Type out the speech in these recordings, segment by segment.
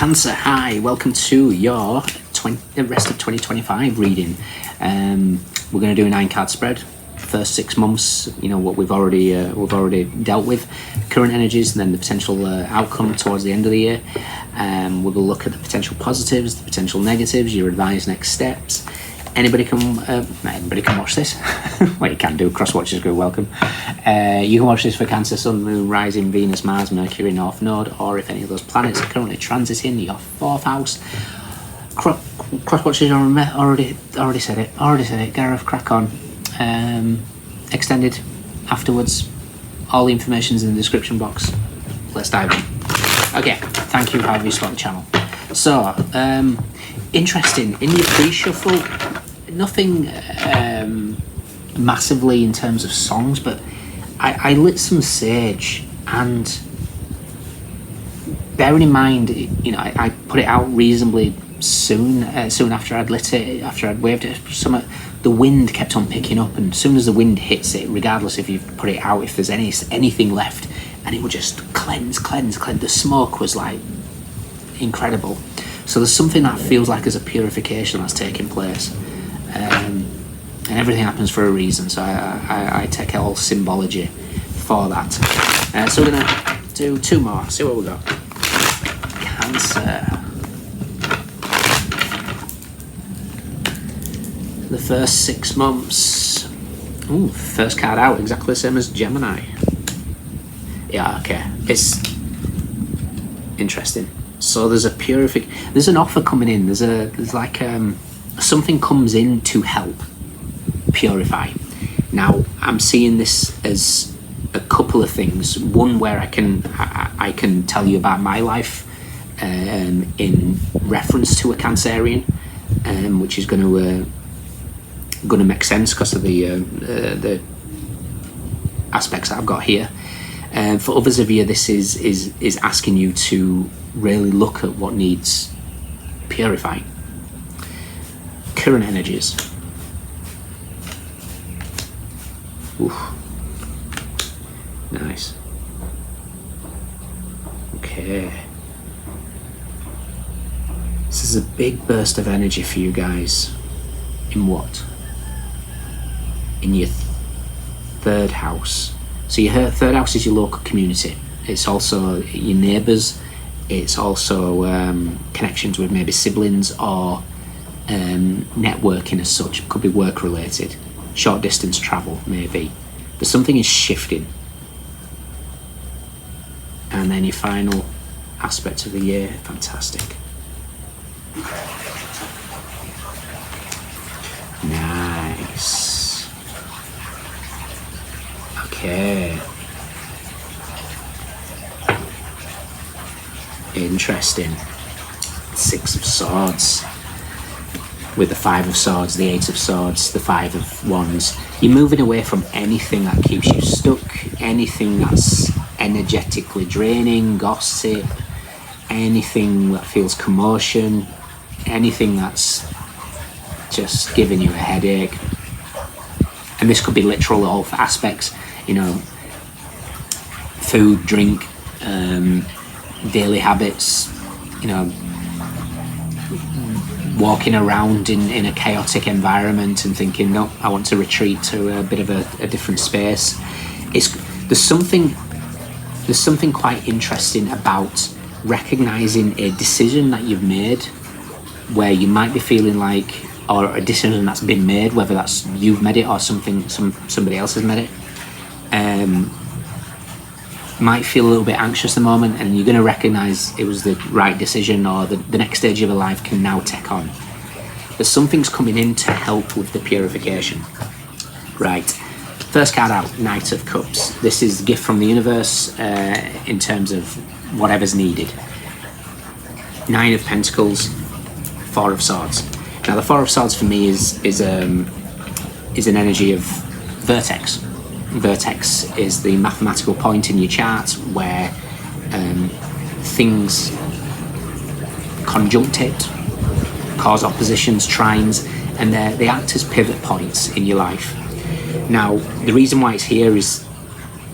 Cancer, hi, welcome to your rest of 2025 reading. We're going to do a 9-card spread. First 6 months, you know what we've already dealt with, current energies, and then the potential outcome towards the end of the year. We will look at the potential positives, the potential negatives, your advised next steps. Anybody can watch this. Well, you can do. Cross watchers go welcome. You can watch this for Cancer, Sun, Moon, Rising, Venus, Mars, Mercury, North Node, or if any of those planets are currently transiting your 4th house. Cross watchers already said it. Gareth, crack on. Extended afterwards. All the information's in the description box. Let's dive in. Okay, thank you, however you spot the channel. So, interesting. In your pre-shuffle, nothing massively in terms of songs, but I lit some sage, and bearing in mind, you know, I put it out reasonably soon after I'd lit it, after I'd waved it. The wind kept on picking up, and as soon as the wind hits it, regardless if you've put it out, if there's anything left, and it would just cleanse. The smoke was like incredible. So there's something that feels like there's a purification that's taking place, and everything happens for a reason. So I take all symbology for that. So we're gonna do 2 more. See what we got. Cancer. The first 6 months. Ooh, first card out, exactly the same as Gemini. Yeah, okay. It's interesting. So there's there's an offer coming in. There's like something comes in to help purify. Now I'm seeing this as a couple of things. One where I can tell you about my life in reference to a Cancerian, which is going to make sense because of the aspects that I've got here. For others of you, this is asking you to really look at what needs purifying. Current energies. Oof. Nice. Okay. This is a big burst of energy for you guys. In what? In your 3rd house. So your 3rd house is your local community. It's also your neighbours. It's also connections with maybe siblings or networking as such. Could be work related. Short distance travel maybe. But something is shifting. And then your final aspect of the year. Fantastic. Nice. Okay. Interesting. 6 of Swords. With the 5 of Swords, the 8 of Swords, the 5 of Wands. You're moving away from anything that keeps you stuck, anything that's energetically draining, gossip, anything that feels commotion, anything that's just giving you a headache. And this could be literal all aspects, you know, food, drink, daily habits, you know, walking around in a chaotic environment and thinking, no, I want to retreat to a bit of a different space. There's something quite interesting about recognizing a decision that you've made where you might be feeling like, or a decision that's been made, whether that's you've made it or somebody else has made it, might feel a little bit anxious at the moment, and you're going to recognize it was the right decision, or the next stage of your life can now take on. But something's coming in to help with the purification. Right. First card out, Knight of Cups. This is a gift from the universe in terms of whatever's needed. 9 of Pentacles, 4 of Swords. Now the 4 of Swords for me is an energy of vertex. Vertex is the mathematical point in your chart where things conjunctate, cause oppositions, trines, and they act as pivot points in your life. Now, the reason why it's here is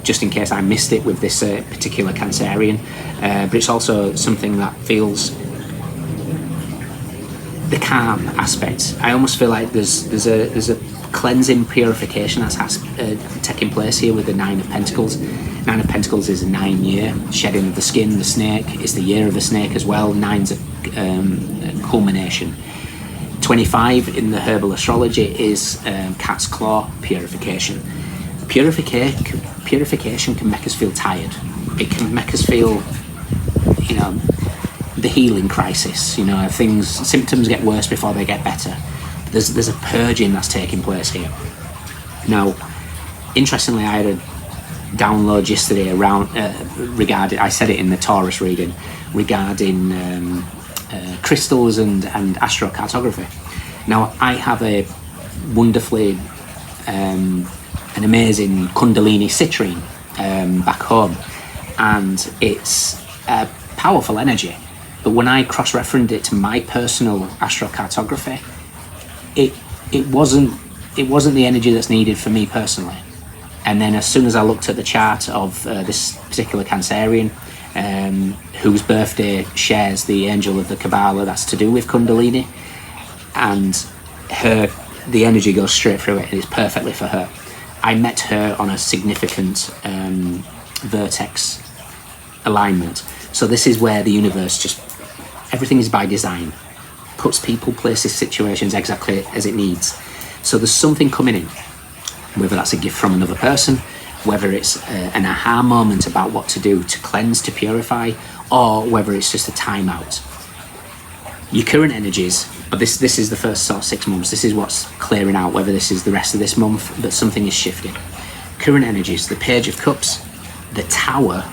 just in case I missed it with this particular Cancerian, but it's also something that feels the calm aspect. I almost feel like there's a cleansing purification that's taking place here with the Nine of Pentacles. Nine of Pentacles is a 9-year shedding of the skin, the snake. It's the year of the snake as well. Nine's a culmination. 25 in the herbal astrology is cat's claw purification. Purification can make us feel tired. It can make us feel, the healing crisis. Symptoms get worse before they get better. There's a purging that's taking place here. Now, interestingly, I had a download yesterday regarding, I said it in the Taurus reading, regarding crystals and astrocartography. Now, I have a wonderfully an amazing Kundalini citrine back home, and it's a powerful energy. But when I cross-referenced it to my personal astrocartography, it wasn't the energy that's needed for me personally. And then as soon as I looked at the chart of this particular Cancerian, whose birthday shares the angel of the Kabbalah that's to do with Kundalini, and the energy goes straight through it and it's perfectly for her. I met her on a significant vertex alignment. So this is where the universe everything is by design, puts people, places, situations exactly as it needs. So there's something coming in, whether that's a gift from another person, whether it's an aha moment about what to do to cleanse, to purify, or whether it's just a timeout. Your current energies, but this is the first sort of 6 months, this is what's clearing out, whether this is the rest of this month, but something is shifting. Current energies, the Page of Cups, the Tower,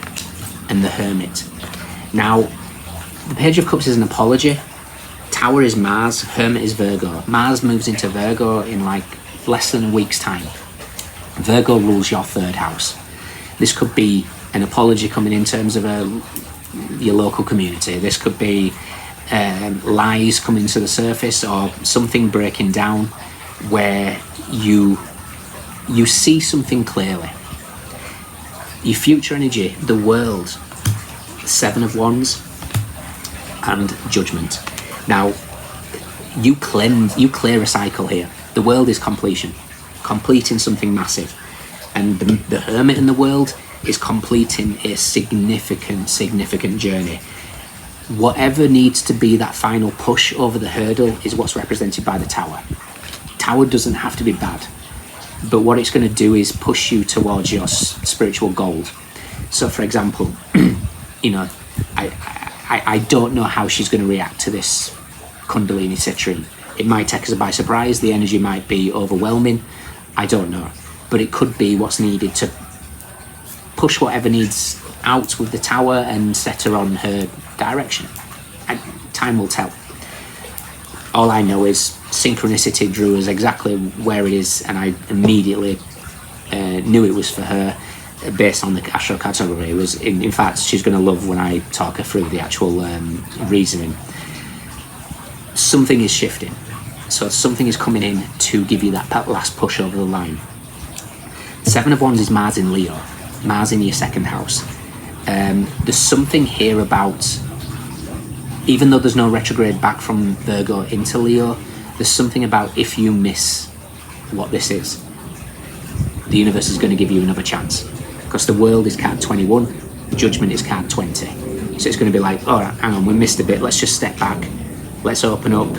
and the Hermit. Now, the Page of Cups is an apology. Tower is Mars, Hermit is Virgo. Mars moves into Virgo in like less than a week's time. Virgo rules your 3rd house. This could be an apology coming in terms of your local community. This could be lies coming to the surface, or something breaking down where you see something clearly. Your future energy, the World, 7 of Wands, and Judgment. Now, you clear a cycle here. The World is completion, completing something massive. And the Hermit in the World is completing a significant journey. Whatever needs to be that final push over the hurdle is what's represented by the Tower. Tower doesn't have to be bad, but what it's going to do is push you towards your spiritual goal. So, for example, I don't know how she's going to react to this Kundalini citrine. It might take us by surprise. The energy might be overwhelming. I don't know. But it could be what's needed to push whatever needs out with the Tower and set her on her direction. And time will tell. All I know is synchronicity drew us exactly where it is, and I immediately knew it was for her based on the astrocartography. It was, in fact, she's going to love when I talk her through the actual reasoning. Something is shifting. So something is coming in to give you that last push over the line. 7 of Wands is Mars in Leo. Mars in your 2nd house. There's something here about, even though there's no retrograde back from Virgo into Leo, there's something about if you miss what this is, the universe is going to give you another chance. Because the World is card 21, Judgment is card 20. So it's going to be like, all right, hang on, we missed a bit, let's just step back, let's open up.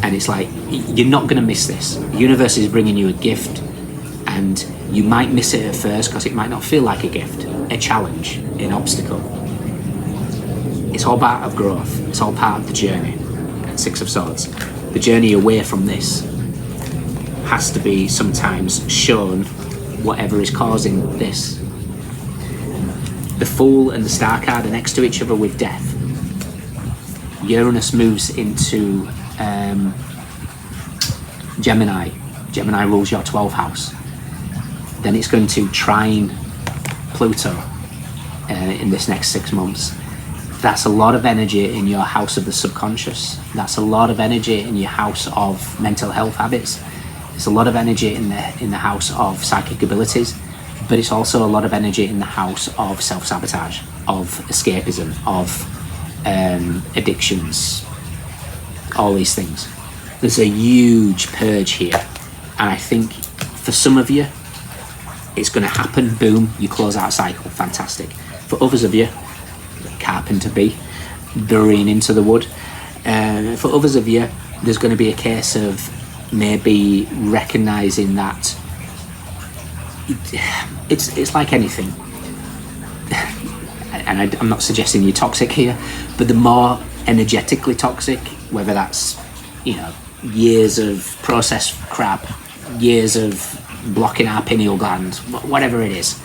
And it's like, you're not going to miss this. The universe is bringing you a gift, and you might miss it at first because it might not feel like a gift, a challenge, an obstacle. It's all part of growth. It's all part of the journey. 6 of Swords. The journey away from this has to be sometimes shown whatever is causing this. The Fool and the Star card are next to each other with Death. Uranus moves into Gemini. Gemini rules your 12th house. Then it's going to trine Pluto in this next 6 months. That's a lot of energy in your house of the subconscious. That's a lot of energy in your house of mental health habits. It's a lot of energy in the house of psychic abilities, but it's also a lot of energy in the house of self-sabotage, of escapism, of addictions, all these things. There's a huge purge here, and I think for some of you it's going to happen, boom, you close out a cycle, fantastic. For others of you, carpenter bee, burying into the wood, for others of you there's going to be a case of maybe recognizing that it's like anything. And I'm not suggesting you're toxic here, but the more energetically toxic, whether that's, you know, years of processed crap, years of blocking our pineal gland, whatever it is,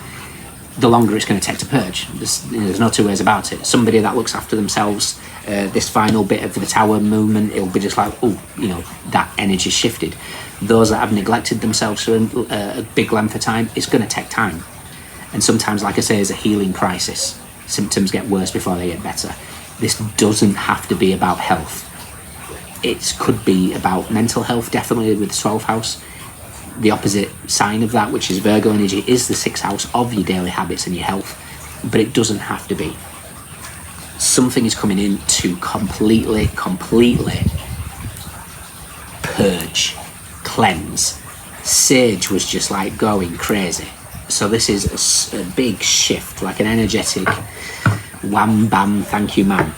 the longer it's going to take to purge. There's no two ways about it. Somebody that looks after themselves, this final bit of the tower movement, it'll be just like, oh, you know, that energy's shifted. Those that have neglected themselves for a big length of time, it's going to take time. And sometimes, like I say, it's a healing crisis. Symptoms get worse before they get better. This doesn't have to be about health. It could be about mental health, definitely with the 12th house. The opposite sign of that, which is Virgo energy, is the 6th house of your daily habits and your health. But it doesn't have to be. Something is coming in to completely purge, cleanse. Sage was just like going crazy. So this is a big shift, like an energetic wham bam thank you ma'am.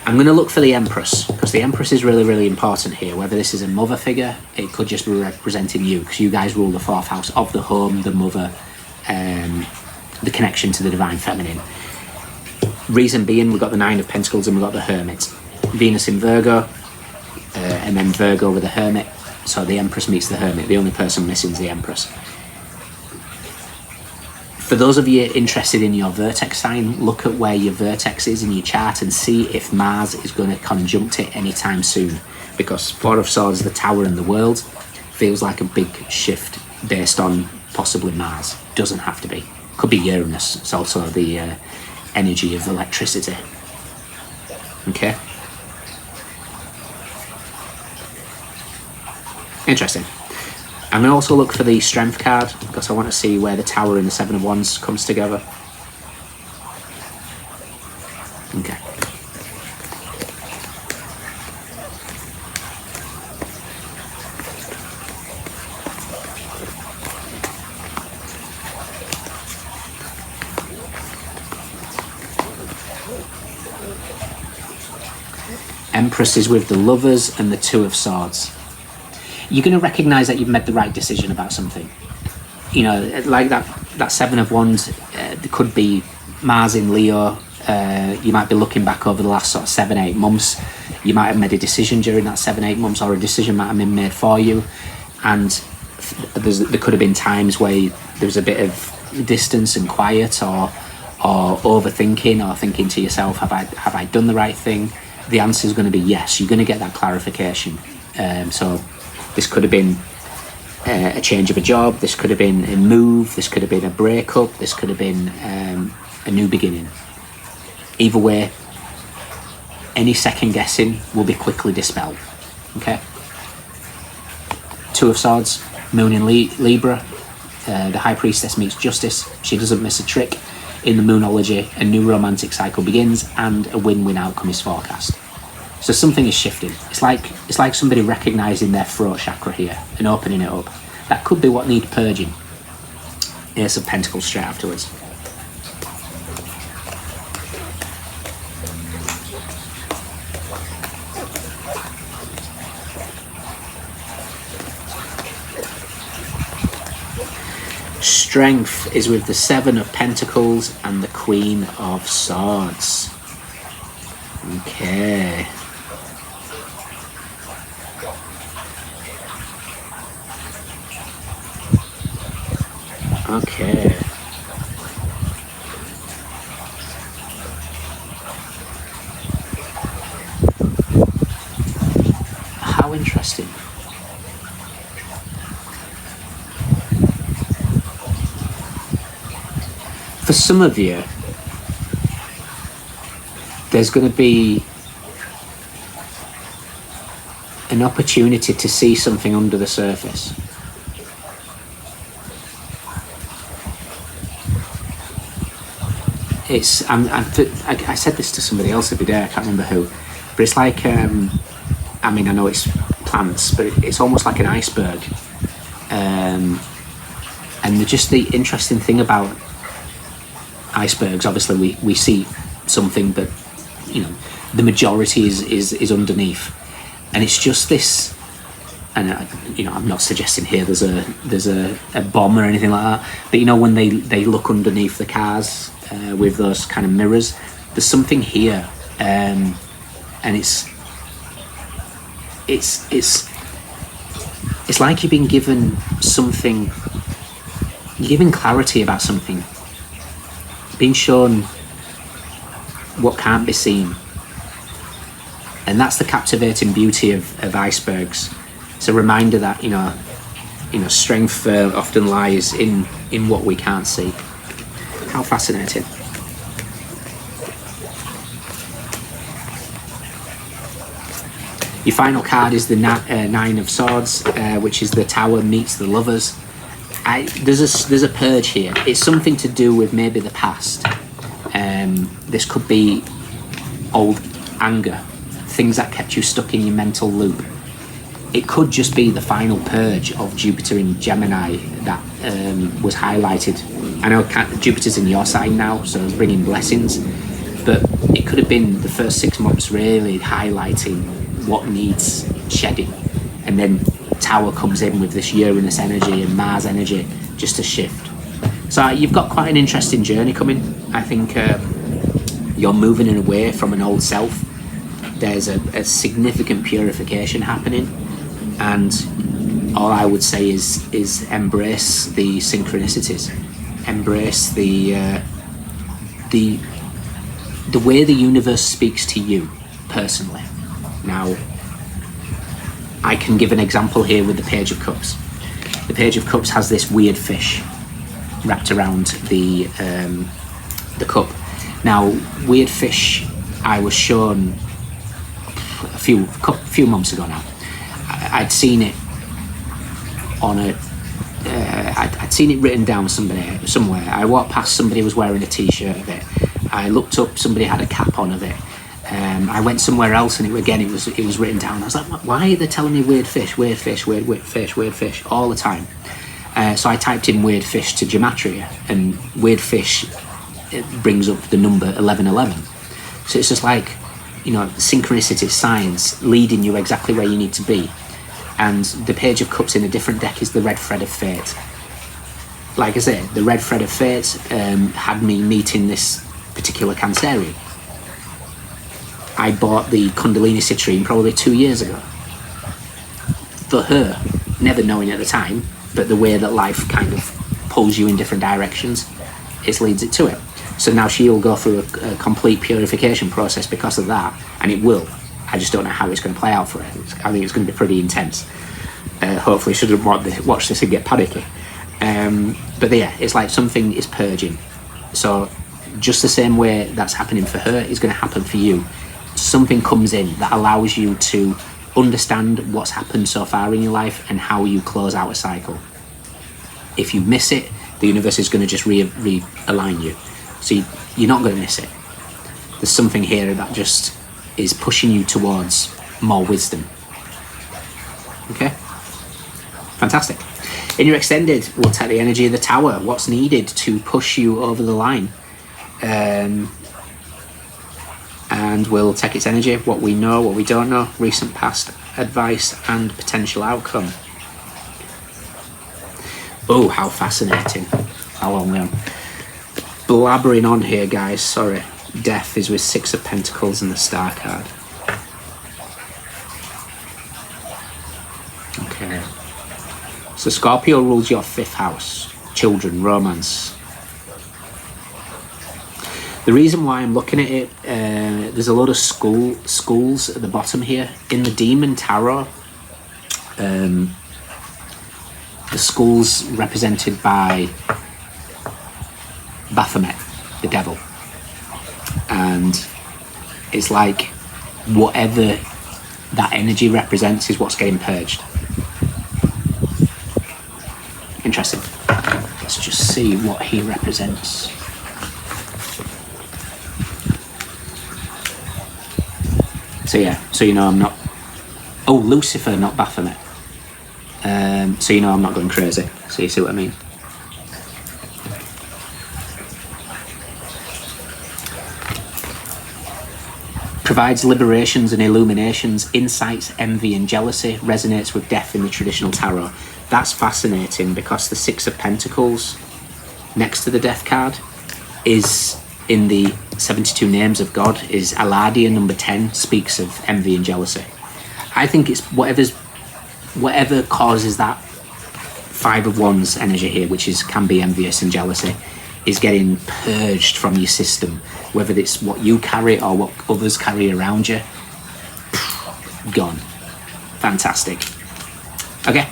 I'm going to look for the Empress, because the Empress is really important here. Whether this is a mother figure, it could just be representing you, because you guys rule the 4th house of the home, the mother, the connection to the divine feminine. Reason being, we've got the 9 of Pentacles and we've got the Hermit. Venus in Virgo, and then Virgo with the Hermit. So the Empress meets the Hermit. The only person missing is the Empress. For those of you interested in your vertex sign, look at where your vertex is in your chart and see if Mars is going to conjunct it anytime soon. Because 4 of Swords, the Tower and the World, feels like a big shift based on possibly Mars. Doesn't have to be. Could be Uranus. It's also the energy of electricity. Okay? Interesting. I'm going to also look for the Strength card, because I want to see where the Tower and the 7 of Wands comes together. Okay. Empress is with the Lovers and the 2 of Swords. You're going to recognise that you've made the right decision about something. You know, like that 7 of Wands, there could be Mars in Leo. You might be looking back over the last sort of 7-8 months. You might have made a decision during that 7-8 months, or a decision might have been made for you. And there could have been times where there was a bit of distance and quiet, or overthinking, or thinking to yourself, have I done the right thing? The answer is going to be yes. You're going to get that clarification. So this could have been a change of a job, this could have been a move, this could have been a breakup, this could have been a new beginning. Either way, any second guessing will be quickly dispelled. Okay? 2 of Swords, Moon in Libra, the High Priestess meets Justice. She doesn't miss a trick. In the Moonology, a new romantic cycle begins and a win-win outcome is forecast. So something is shifting. It's like somebody recognising their throat chakra here and opening it up. That could be what needs purging. Ace of Pentacles straight afterwards. Strength is with the 7 of Pentacles and the Queen of Swords. Okay. Okay. How interesting. For some of you, there's going to be an opportunity to see something under the surface. I said this to somebody else the other day, I can't remember who, but it's like I mean, I know it's plants, but it's almost like an iceberg. And just the interesting thing about icebergs, obviously we see something, but you know, the majority is underneath, and it's just this. And I'm not suggesting here there's a bomb or anything like that, but you know, when they look underneath the cars with those kind of mirrors, there's something here, and it's like you've been given something, you're given clarity about something, being shown what can't be seen. And that's the captivating beauty of icebergs. It's a reminder that you know strength often lies in what we can't see. How fascinating. Your final card is the Nine of Swords, which is the Tower meets the Lovers. There's a purge here. It's something to do with maybe the past. This could be old anger, things that kept you stuck in your mental loop. It could just be the final purge of Jupiter in Gemini that was highlighted. I know Jupiter's in your sign now, so it's bringing blessings, but it could have been the first 6 months really highlighting what needs shedding, and then Tower comes in with this Uranus energy and Mars energy just to shift. So you've got quite an interesting journey coming. I think you're moving away from an old self. There's a significant purification happening, and all I would say is embrace the synchronicities, embrace the way the universe speaks to you personally. Now, I can give an example here with the Page of Cups. The Page of Cups has this weird fish wrapped around the cup. Now, weird fish, I was shown a few months ago now. I'd seen it on I'd seen it written down somewhere. I walked past, somebody was wearing a t-shirt of it. I looked up, somebody had a cap on of it. I went somewhere else, and it was written down. I was like, why are they telling me weird fish, weird fish, weird fish all the time? So I typed in weird fish to gematria, and weird fish, it brings up the number 1111. So it's just like, synchronicity, signs leading you exactly where you need to be. And the Page of Cups in a different deck is the red thread of fate. Like I said, the red thread of fate had me meeting this particular Cancerian. I bought the Kundalini citrine probably 2 years ago. For her, never knowing at the time, but the way that life kind of pulls you in different directions, it leads it to it. So now she'll go through a complete purification process because of that, and it will. I just don't know how it's going to play out for her. I think it's going to be pretty intense. Hopefully she doesn't watch this and get panicky. But yeah, it's like something is purging. So just the same way that's happening for her is going to happen for you. Something comes in that allows you to understand what's happened so far in your life and how you close out a cycle. If you miss it, the universe is going to just realign you. So you're not going to miss it. There's something here that just is pushing you towards more wisdom. Okay? Fantastic. In your extended, we'll take the energy of the Tower. What's needed to push you over the line? And we'll take its energy, what we know, what we don't know, recent past, advice, and potential outcome. Oh, how fascinating. How long we on? Blabbering on here, guys, sorry. Death is with 6 of Pentacles and the Star card. Okay. So Scorpio rules your 5th house. Children, romance. The reason why I'm looking at it, there's a lot of schools at the bottom here. In the Demon Tarot, the school's represented by Baphomet, the devil. And it's like whatever that energy represents is what's getting purged. Interesting. Let's just see what he represents. So yeah, so I'm not Oh, Lucifer, not Baphomet. So you know I'm not going crazy. So you see what I mean? Provides liberations and illuminations, insights, envy and jealousy, resonates with death in the traditional tarot. That's fascinating because the Six of Pentacles next to the Death card is in the 72 names of God, is Aladia number 10, speaks of envy and jealousy. I think it's whatever causes that Five of Wands energy here, which can be envious and jealousy, is getting purged from your system, whether it's what you carry or what others carry around you. Gone. Fantastic. Okay,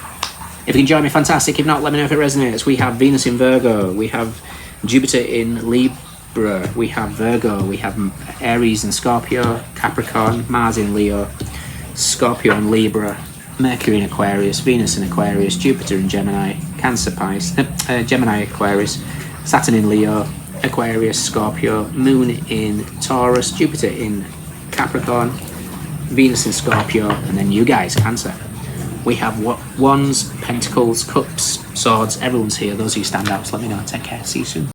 if you can join me, fantastic. If not, let me know if it resonates. We have Venus in Virgo, we have Jupiter in Libra, we have Virgo, we have Aries and Scorpio, Capricorn, Mars in Leo, Scorpio and Libra, Mercury in Aquarius, Venus in Aquarius, Jupiter in Gemini, Cancer, Pisces, Gemini, Aquarius, Saturn in Leo, Aquarius, Scorpio, Moon in Taurus, Jupiter in Capricorn, Venus in Scorpio, and then you guys, Cancer. We have Wands, Pentacles, Cups, Swords, everyone's here. Those of you stand out, let me know. Take care, see you soon.